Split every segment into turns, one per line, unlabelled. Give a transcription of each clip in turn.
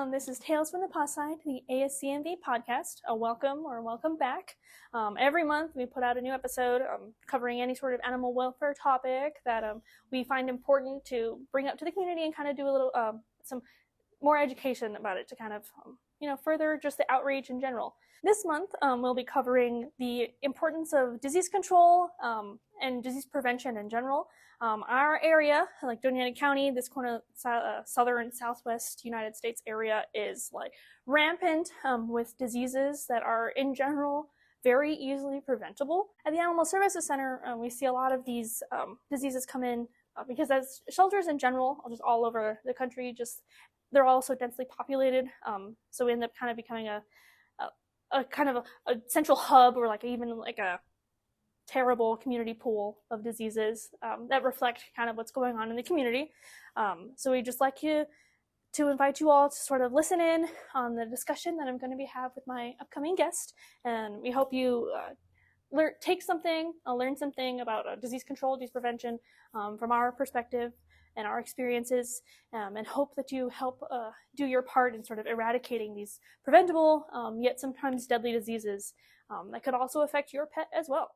This is Tales from the Paw Side, the ASCMV podcast. Welcome back. Every month we put out a new episode covering any sort of animal welfare topic that we find important to bring up to the community and kind of do a little some more education about it to kind of further just the outreach in general. This month we'll be covering the importance of disease control and disease prevention in general. Our area, like Doña County, this corner southern southwest United States area, is like rampant with diseases that are in general very easily preventable. At the Animal Services Center, we see a lot of these diseases come in because as shelters in general, just all over the country, they're all so densely populated. So we end up kind of becoming a central hub, or even a terrible community pool of diseases that reflect kind of what's going on in the community. So we just like to invite you all to sort of listen in on the discussion that I'm going to have with my upcoming guest, and we hope you learn something about disease control, disease prevention from our perspective and our experiences, and hope that you help do your part in sort of eradicating these preventable yet sometimes deadly diseases that could also affect your pet as well.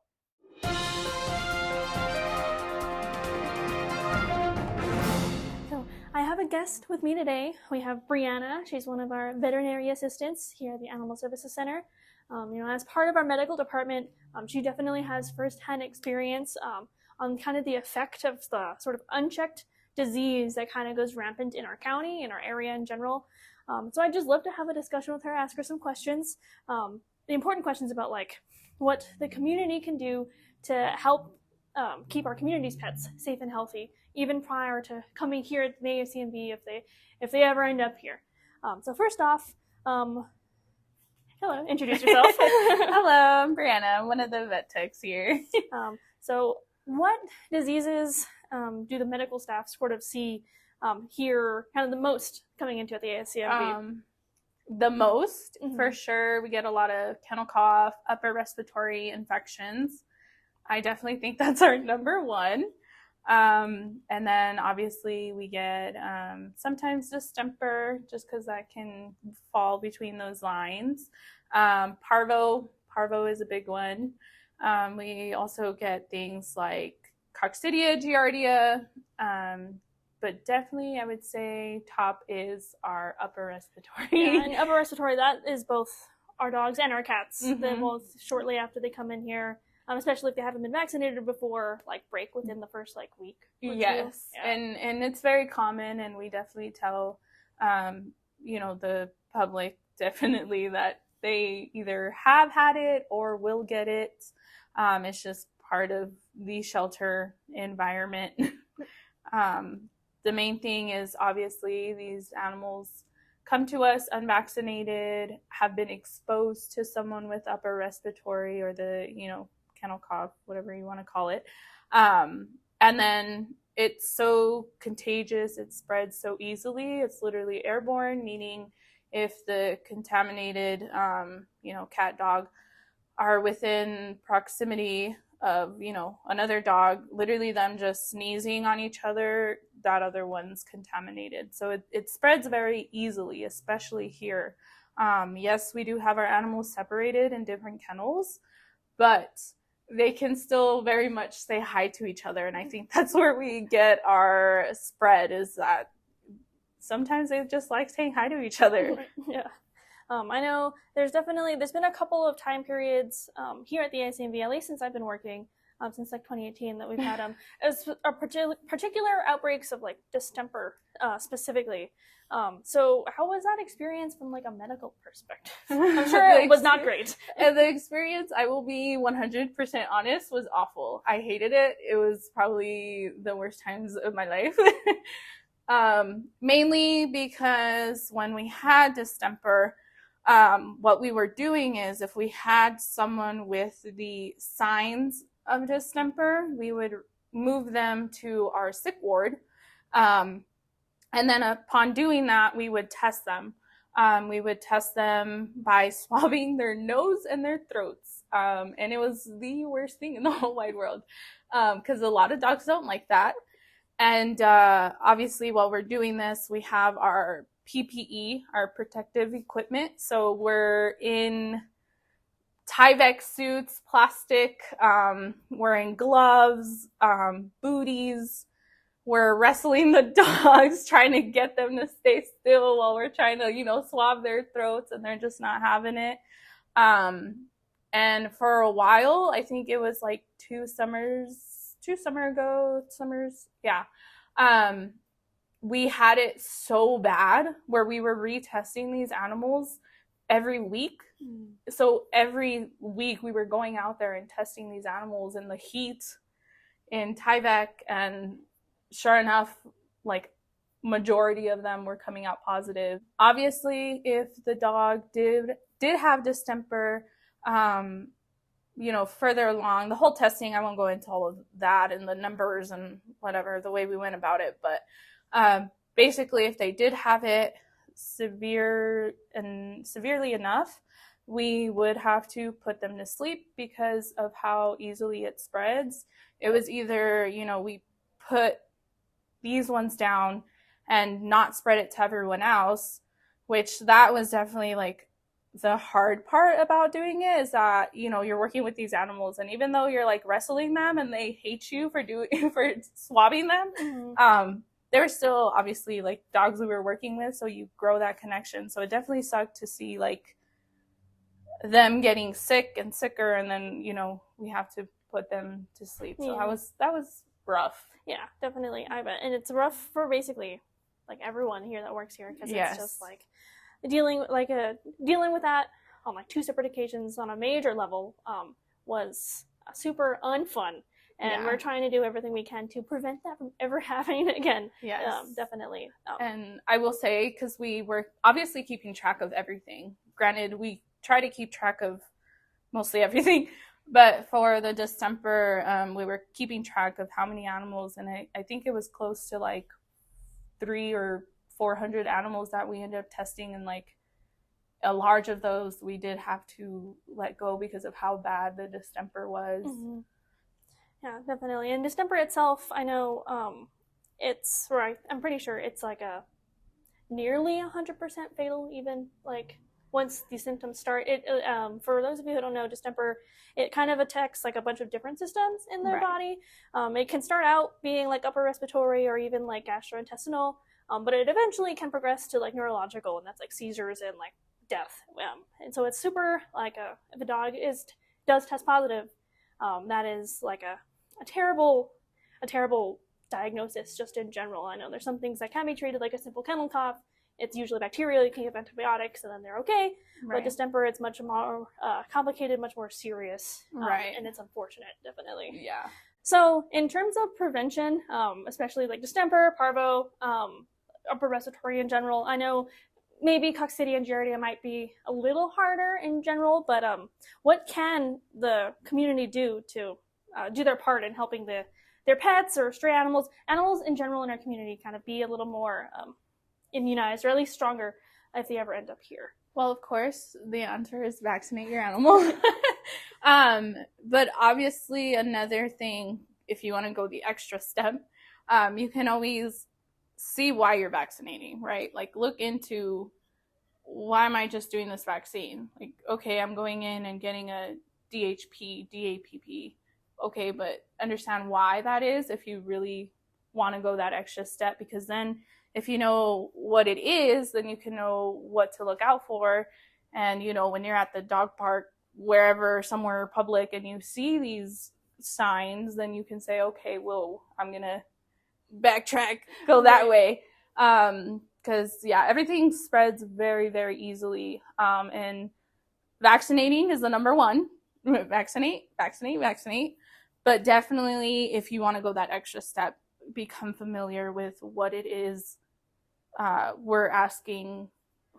So I have a guest with me today. We have Brianna. She's one of our veterinary assistants here at the Animal Services Center. As part of our medical department, she definitely has firsthand experience on kind of the effect of the sort of unchecked disease that kind of goes rampant in our county, in our area in general. So I'd just love to have a discussion with her, ask her some questions, the important questions about what the community can do to help keep our community's pets safe and healthy, even prior to coming here at the ASCMV if they ever end up here. So first off, hello, introduce yourself.
Hello, I'm Brianna. I'm one of the vet techs here.
So what diseases do the medical staff sort of see here kind of the most coming into at the ASCMV?
The most, for sure, we get a lot of kennel cough, upper respiratory infections. I definitely think that's our number one. And then obviously we get sometimes distemper, just because that can fall between those lines. Parvo is a big one. We also get things like coccidia, giardia, but definitely I would say top is our upper respiratory.
Yeah, and upper respiratory, that is both our dogs and our cats. They both, shortly after they come in here, especially if they haven't been vaccinated before, break within the first week or two.
Yes, yeah. And it's very common, and we definitely tell the public definitely that they either have had it or will get it. It's just part of the shelter environment. The main thing is obviously these animals come to us unvaccinated, have been exposed to someone with upper respiratory or the, kennel cough, whatever you want to call it. And then it's so contagious, it spreads so easily. It's literally airborne, meaning if the contaminated, cat, dog are within proximity of, another dog, literally them just sneezing on each other, that other one's contaminated. So it spreads very easily, especially here. Yes, we do have our animals separated in different kennels, but they can still very much say hi to each other. And I think that's where we get our spread, is that sometimes they just like saying hi to each other.
Yeah. I know there's been a couple of time periods here at the ASCMV, at least since I've been working, since 2018, that we've had particular outbreaks of distemper specifically. So how was that experience from a medical perspective? I'm sure it was not great.
And the experience, I will be 100% honest, was awful. I hated it. It was probably the worst times of my life. Mainly because when we had distemper, what we were doing is if we had someone with the signs of distemper, we would move them to our sick ward. And then upon doing that, we would test them. We would test them by swabbing their nose and their throats. And it was the worst thing in the whole wide world, because a lot of dogs don't like that. And obviously, while we're doing this, we have our PPE, our protective equipment. So we're in Tyvek suits, plastic, wearing gloves, booties. We're wrestling the dogs, trying to get them to stay still while we're trying to, swab their throats, and they're just not having it. And for a while, I think it was like 2 summers, yeah. We had it so bad where we were retesting these animals every week. So every week we were going out there and testing these animals in the heat in Tyvek, and sure enough, like majority of them were coming out positive. Obviously, if the dog did have distemper, further along the whole testing, I won't go into all of that and the numbers and whatever, the way we went about it, but basically if they did have it severely enough, we would have to put them to sleep because of how easily it spreads. It was either, we put these ones down and not spread it to everyone else, which that was definitely like the hard part about doing it, is that, you're working with these animals, and even though you're like wrestling them and they hate you for swabbing them, they're still obviously like dogs we were working with, so you grow that connection. So it definitely sucked to see like them getting sick and sicker, and then we have to put them to sleep. So that was rough.
Yeah, definitely. I bet. And it's rough for basically like everyone here that works here, because it's just like dealing with that on like 2 separate occasions on a major level was super unfun. And we're trying to do everything we can to prevent that from ever happening again.
Yes.
Definitely.
And I will say, because we were obviously keeping track of everything. Granted, we try to keep track of mostly everything. But for the distemper, we were keeping track of how many animals. And I think it was close to like 300 or 400 animals that we ended up testing. And like a large of those we did have to let go because of how bad the distemper was.
Mm-hmm. Yeah, definitely. And distemper itself, I know it's right. I'm pretty sure it's like a nearly 100% fatal, even like once the symptoms start. It for those of you who don't know, distemper, it kind of attacks like a bunch of different systems in their body. It can start out being like upper respiratory or even like gastrointestinal, but it eventually can progress to like neurological, and that's like seizures and like death. And so it's super like if a dog does test positive, that is like a terrible diagnosis just in general. I know there's some things that can be treated, like a simple kennel cough. It's usually bacterial. You can give antibiotics and then they're okay. But distemper, it's much more complicated, much more serious. And it's unfortunate, definitely.
Yeah.
So in terms of prevention, especially like distemper, parvo, upper respiratory in general, I know maybe coccidia and giardia might be a little harder in general, but what can the community do to do their part in helping their pets or stray animals in general in our community kind of be a little more immunized, or at least stronger if they ever end up here?
Well, of course, the answer is vaccinate your animal. But obviously another thing, if you want to go the extra step, you can always see why you're vaccinating, right? Like look into, why am I just doing this vaccine? Like, okay, I'm going in and getting a DHP, DAPP. Okay, but understand why that is if you really want to go that extra step, because then if you know what it is, then you can know what to look out for. And, when you're at the dog park, wherever, somewhere public, and you see these signs, then you can say, okay, well, I'm going to backtrack, go that way. Because, everything spreads very, very easily. And vaccinating is the number one. Vaccinate. But definitely, if you want to go that extra step, become familiar with what it is we're asking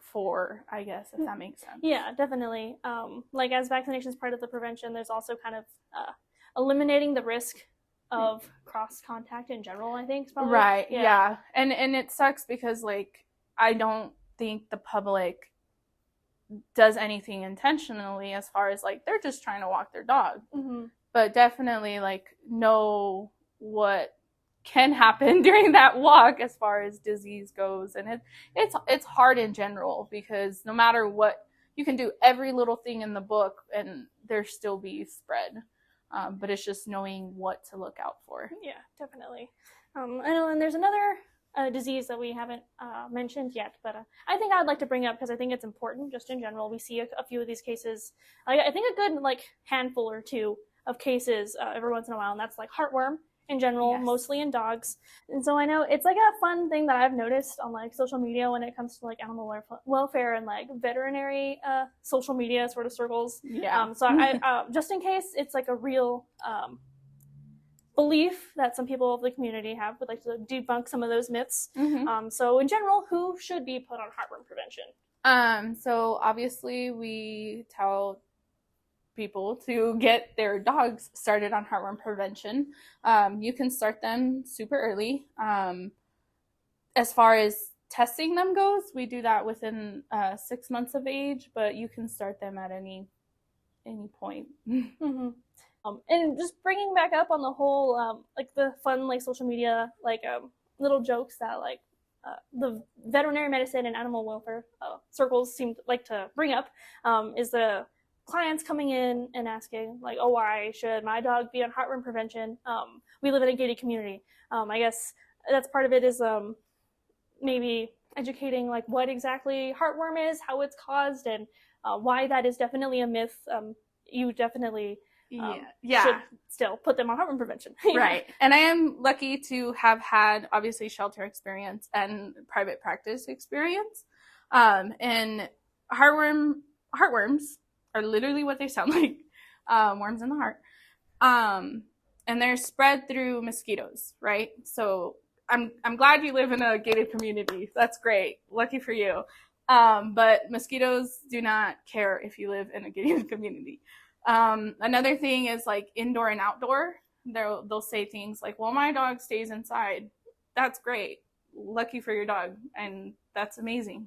for, I guess, if that makes sense.
Yeah, definitely. Like as vaccination is part of the prevention, there's also kind of eliminating the risk of cross contact in general, I think. Probably.
Right. Yeah. And it sucks because like I don't think the public does anything intentionally, as far as like they're just trying to walk their dog.
Mm-hmm.
But definitely like know what can happen during that walk as far as disease goes. And it's hard in general, because no matter what, you can do every little thing in the book and there still be spread. But it's just knowing what to look out for.
Yeah, definitely. I know, and there's another disease that we haven't mentioned yet, but I think I'd like to bring up because I think it's important just in general. We see a few of these cases. I think a good like handful or two of cases every once in a while, and that's like heartworm in general,
Yes.
mostly in dogs. And so I know it's like a fun thing that I've noticed on like social media when it comes to like animal welfare and like veterinary social media sort of circles.
Yeah.
So I just in case it's like a real belief that some people of the community have, would like to debunk some of those myths. So in general, who should be put on heartworm prevention?
So obviously we tell people to get their dogs started on heartworm prevention. You can start them super early. As far as testing them goes, we do that within 6 months of age, but you can start them at any point.
And just bringing back up on the whole like the fun like social media like little jokes that like the veterinary medicine and animal welfare circles seem like to bring up is the clients coming in and asking like, oh, why should my dog be on heartworm prevention? We live in a gated community. I guess that's part of it is maybe educating like what exactly heartworm is, how it's caused, and why that is definitely a myth. You definitely should still put them on heartworm prevention.
Right. And I am lucky to have had obviously shelter experience and private practice experience. And heartworms are literally what they sound like, worms in the heart. And they're spread through mosquitoes, right? So I'm glad you live in a gated community. That's great. Lucky for you. But mosquitoes do not care if you live in a gated community. Another thing is like indoor and outdoor. They'll say things like, well, my dog stays inside. That's great. Lucky for your dog. And that's amazing.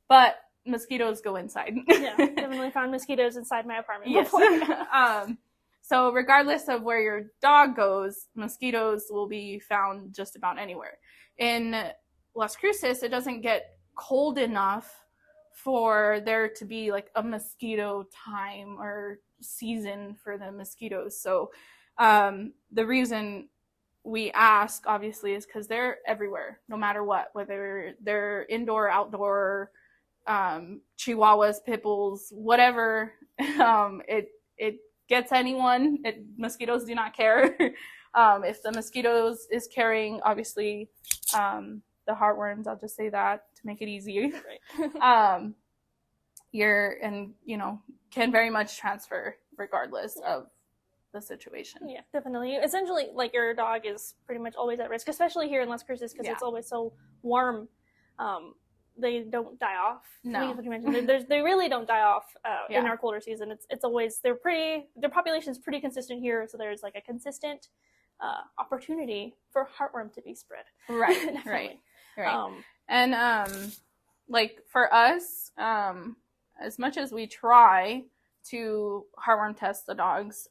But mosquitoes go inside.
Yeah, definitely found mosquitoes inside my apartment.
Yes. So regardless of where your dog goes, mosquitoes will be found just about anywhere. In Las Cruces, it doesn't get cold enough for there to be like a mosquito time or season for the mosquitoes. So the reason we ask obviously is because they're everywhere, no matter what, whether they're indoor, outdoor, chihuahuas, pit bulls, whatever. It gets anyone. Mosquitoes do not care. If the mosquitoes is carrying, obviously, the heartworms, I'll just say that to make it easy. Right. Can very much transfer regardless of the situation.
Yeah, definitely. Essentially, like your dog is pretty much always at risk, especially here in Las Cruces because it's always so warm. They don't die off.
No,
like you mentioned, they really don't die off in our colder season. It's always their population is pretty consistent here, so there's like a consistent opportunity for heartworm to be spread.
Right, right. And like for us, as much as we try to heartworm test the dogs,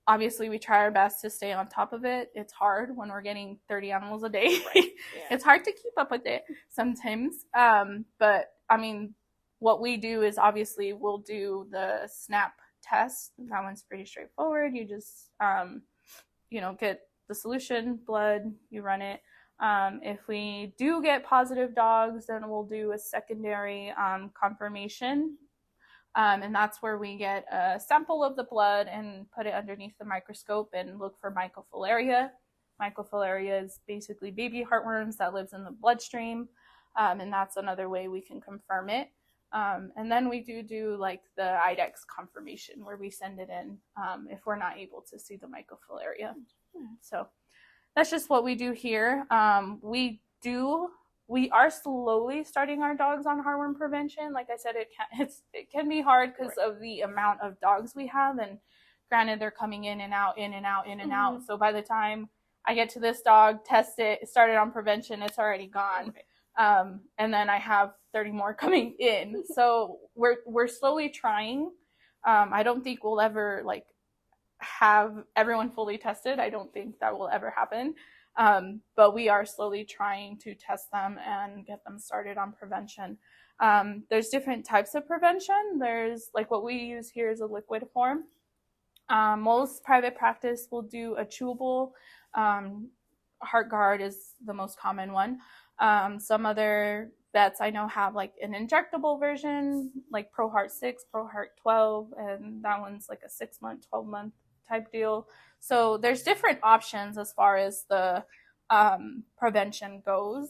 obviously we try our best to stay on top of it. It's hard when we're getting 30 animals a day. Right. Yeah. It's hard to keep up with it sometimes. But I mean, what we do is obviously we'll do the SNAP test. That one's pretty straightforward. You just, get the solution, blood, you run it. If we do get positive dogs, then we'll do a secondary confirmation. And that's where we get a sample of the blood and put it underneath the microscope and look for mycofilariae. Mycofilariae is basically baby heartworms that lives in the bloodstream. And that's another way we can confirm it. And then we do like the IDEX confirmation where we send it in if we're not able to see the mycofilariae. So that's just what we do here. We are slowly starting our dogs on heartworm prevention. Like I said, it can be hard because of the amount of dogs we have. And granted, they're coming in and out, in and out, in and out. So by the time I get to this dog, test it, started on prevention, it's already gone. And then I have 30 more coming in. So we're slowly trying. I don't think we'll ever have everyone fully tested. I don't think that will ever happen. But we are slowly trying to test them and get them started on prevention. There's different types of prevention. There's like what we use here is a liquid form. Most private practice will do a chewable. Heartgard is the most common one. Some other vets I know have like an injectable version, like ProHeart 6, ProHeart 12, and that one's like a 6-month, 12-month type deal. So there's different options as far as the prevention goes.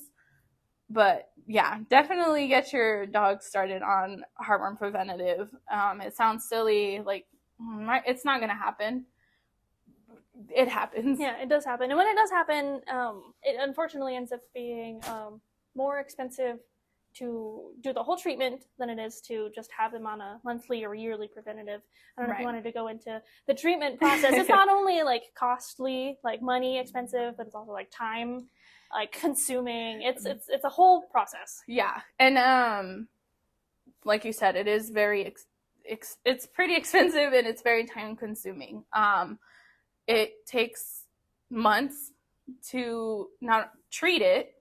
But yeah, definitely get your dog started on heartworm preventative. It sounds silly, like it's not going to happen. It happens.
Yeah, it does happen. And when it does happen, it unfortunately ends up being more expensive to do the whole treatment than it is to just have them on a monthly or yearly preventative. I don't know if you wanted to go into the treatment process. It's not only like costly, like money expensive, but it's also like time, like consuming. It's a whole process.
Yeah. And like you said, it is very it's pretty expensive and it's very time consuming. It takes months to not treat it.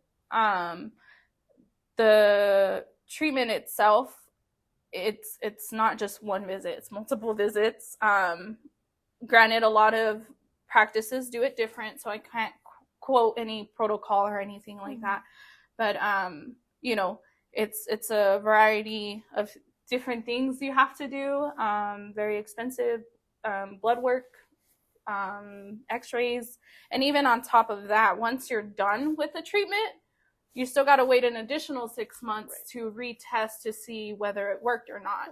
The treatment itself, it's not just one visit, it's multiple visits. Granted, a lot of practices do it different, so I can't quote any protocol or anything like that. But you know, it's a variety of different things you have to do. Very expensive blood work, x-rays, and even on top of that, once you're done with the treatment, you still got to wait an additional 6 months to retest to see whether it worked or not.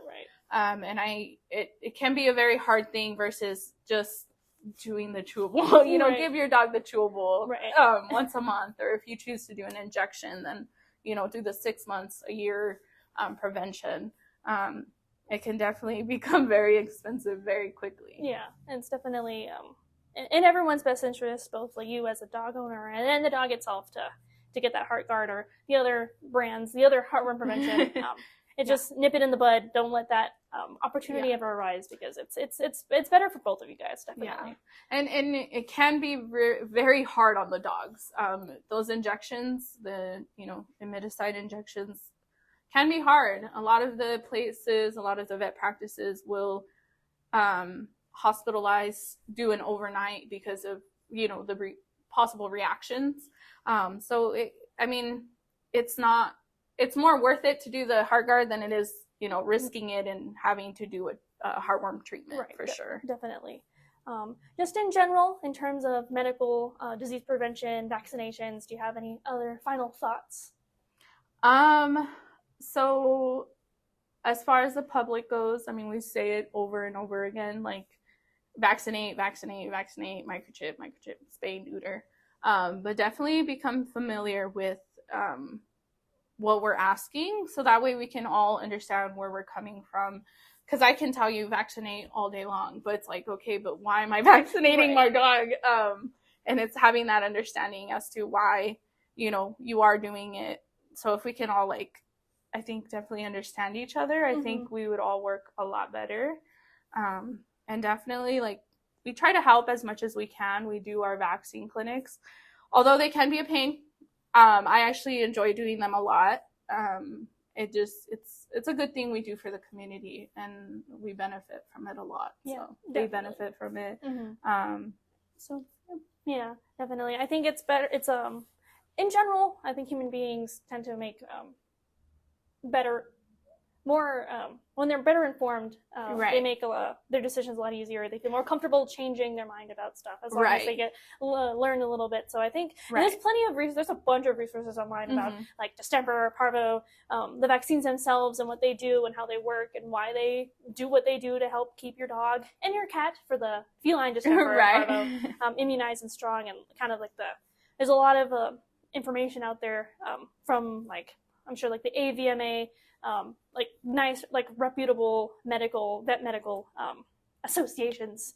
And it can be a very hard thing versus just doing the chewable. You know, give your dog the chewable once a month, or if you choose to do an injection, then you know, do the 6 months, a year prevention. It can definitely become very expensive very quickly.
Yeah, and it's definitely in everyone's best interest, both like you as a dog owner and the dog itself, to get that Heartgard or the other brands, the other heartworm prevention. Just nip it in the bud. Don't let that opportunity ever arise, because it's better for both of you guys, definitely.
And it can be very hard on the dogs. Those injections, the imidacide injections, can be hard. A lot of the places, a lot of the vet practices will hospitalize, do an overnight because of the possible reactions. So it's more worth it to do the Heartgard than it is risking it and having to do a heartworm treatment, for sure.
Definitely. Just in general, in terms of medical disease prevention, vaccinations, do you have any other final thoughts?
So as far as the public goes, I mean, we say it over and over again, like vaccinate, vaccinate, vaccinate, microchip, spay, neuter. But definitely become familiar with what we're asking, so that way we can all understand where we're coming from. Because I can tell you vaccinate all day long, but it's like, okay, but why am I vaccinating my dog? And it's having that understanding as to why, you are doing it. So if we can all I think definitely understand each other, I think we would all work a lot better. And definitely we try to help as much as we can. We do our vaccine clinics, although they can be a pain. I actually enjoy doing them a lot. It's a good thing we do for the community, and we benefit from it a lot.
Yeah,
so they benefit from it.
So yeah, definitely. I think it's better. It's in general, I think human beings tend to make more when they're better informed, they make their decisions a lot easier. They feel more comfortable changing their mind about stuff as long as they get learn a little bit. So I think there's plenty of resources. There's a bunch of resources online about distemper, parvo, the vaccines themselves and what they do and how they work and why they do what they do to help keep your dog and your cat, for the feline distemper, parvo, immunized and strong, and kind of there's a lot of information out there from I'm sure the AVMA, nice, reputable vet medical associations.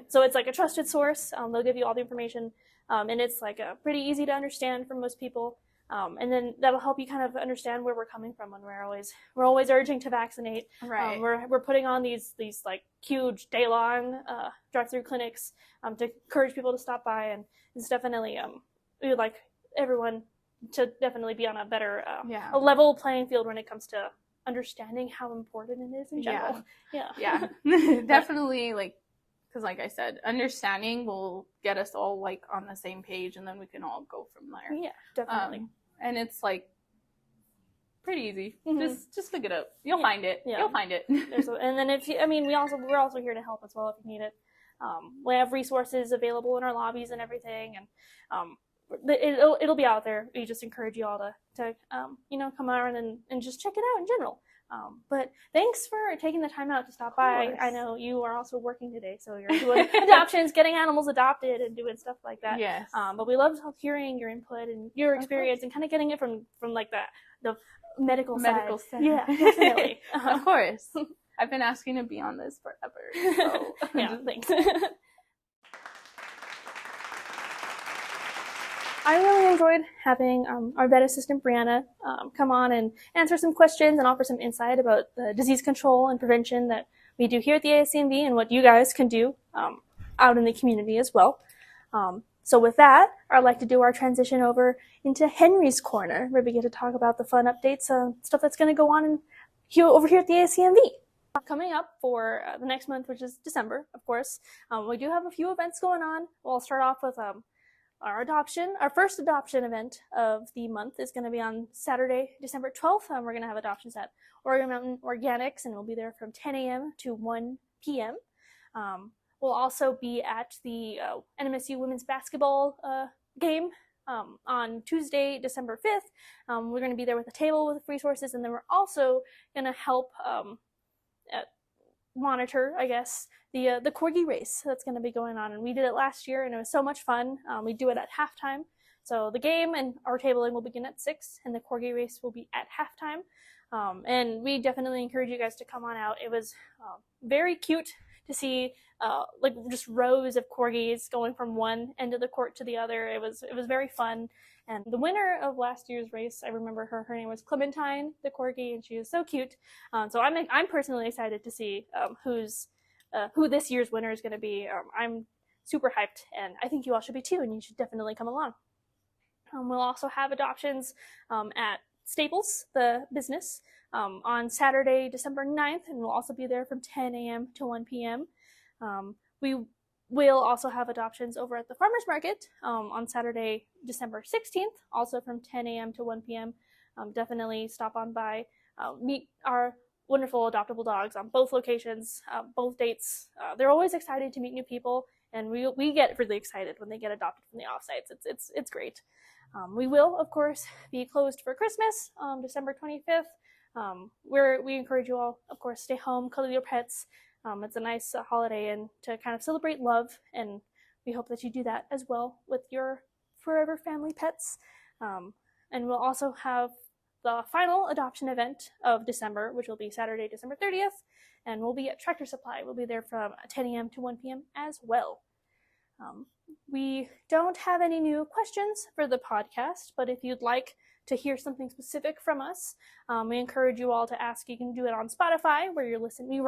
So it's a trusted source. They'll give you all the information, and it's pretty easy to understand for most people. And then that'll help you kind of understand where we're coming from when we're always urging to vaccinate.
Right.
We're putting on these like huge day-long drive-through clinics to encourage people to stop by, and it's definitely we would like everyone to definitely be on a better a level playing field when it comes to understanding how important it is in general.
Yeah. Definitely, like, because like I said, understanding will get us all like on the same page, and then we can all go from there.
Yeah, definitely.
And it's like pretty easy. Just look it up. You'll find it. You'll find it.
And then we're also here to help as well if you need it. We have resources available in our lobbies and everything, and it'll be out there. We just encourage you all to come around and just check it out in general. But thanks for taking the time out to stop by. I know you are also working today, so you're doing adoptions, getting animals adopted, and doing stuff like that.
Yes.
But we love hearing your input and your experience and kind of getting it from like the medical side. Yeah, definitely.
Of course. I've been asking to be on this forever. So.
Yeah, thanks. I really enjoyed having our vet assistant, Brianna, come on and answer some questions and offer some insight about the disease control and prevention that we do here at the ASCMV and what you guys can do out in the community as well. So with that, I'd like to do our transition over into Henry's Corner, where we get to talk about the fun updates and stuff that's going to go on over here at the ASCMV. Coming up for the next month, which is December, of course, we do have a few events going on. We'll start off with our first adoption event of the month is going to be on Saturday, December 12th. We're going to have adoptions at Oregon Mountain Organics, and we'll be there from 10 a.m. to 1 p.m. We'll also be at the NMSU women's basketball game on Tuesday, December 5th. We're going to be there with a table with resources, and then we're also going to help monitor, I guess, the corgi race that's going to be going on. And we did it last year, and it was so much fun. We do it at halftime. So the game and our tabling will begin at 6, and the corgi race will be at halftime. And we definitely encourage you guys to come on out. It was very cute to see like just rows of corgis going from one end of the court to the other. It was very fun. And the winner of last year's race, I remember her name was Clementine, the corgi, and she was so cute. So I'm personally excited to see who this year's winner is going to be. I'm super hyped, and I think you all should be too, and you should definitely come along. We'll also have adoptions at Staples, the business, on Saturday, December 9th, and we'll also be there from 10 a.m. to 1 p.m. We will also have adoptions over at the farmers market on Saturday, December 16th, also from 10 a.m. to 1 p.m. Definitely stop on by, meet our wonderful adoptable dogs on both locations, both dates. They're always excited to meet new people, and we get really excited when they get adopted from the offsites. It's great. We will, of course, be closed for Christmas, December 25th. We encourage you all, of course, stay home, cuddle your pets. It's a nice holiday and to kind of celebrate love, and we hope that you do that as well with your forever family pets. And we'll also have the final adoption event of December, which will be Saturday, December 30th, and we'll be at Tractor Supply. We'll be there from 10 a.m. to 1 p.m. as well. We don't have any new questions for the podcast, but if you'd like to hear something specific from us, we encourage you all to ask. You can do it on Spotify, where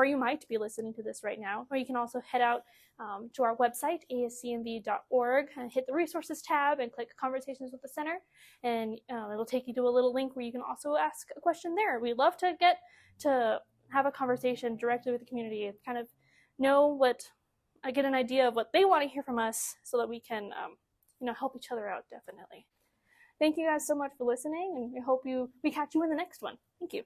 you might be listening to this right now, or you can also head out to our website, ascmv.org, and hit the resources tab and click Conversations with the Center, and it'll take you to a little link where you can also ask a question there. We'd love to get to have a conversation directly with the community and kind of get an idea of what they want to hear from us, so that we can help each other out. Definitely. Thank you guys so much for listening, and we hope we catch you in the next one. Thank you.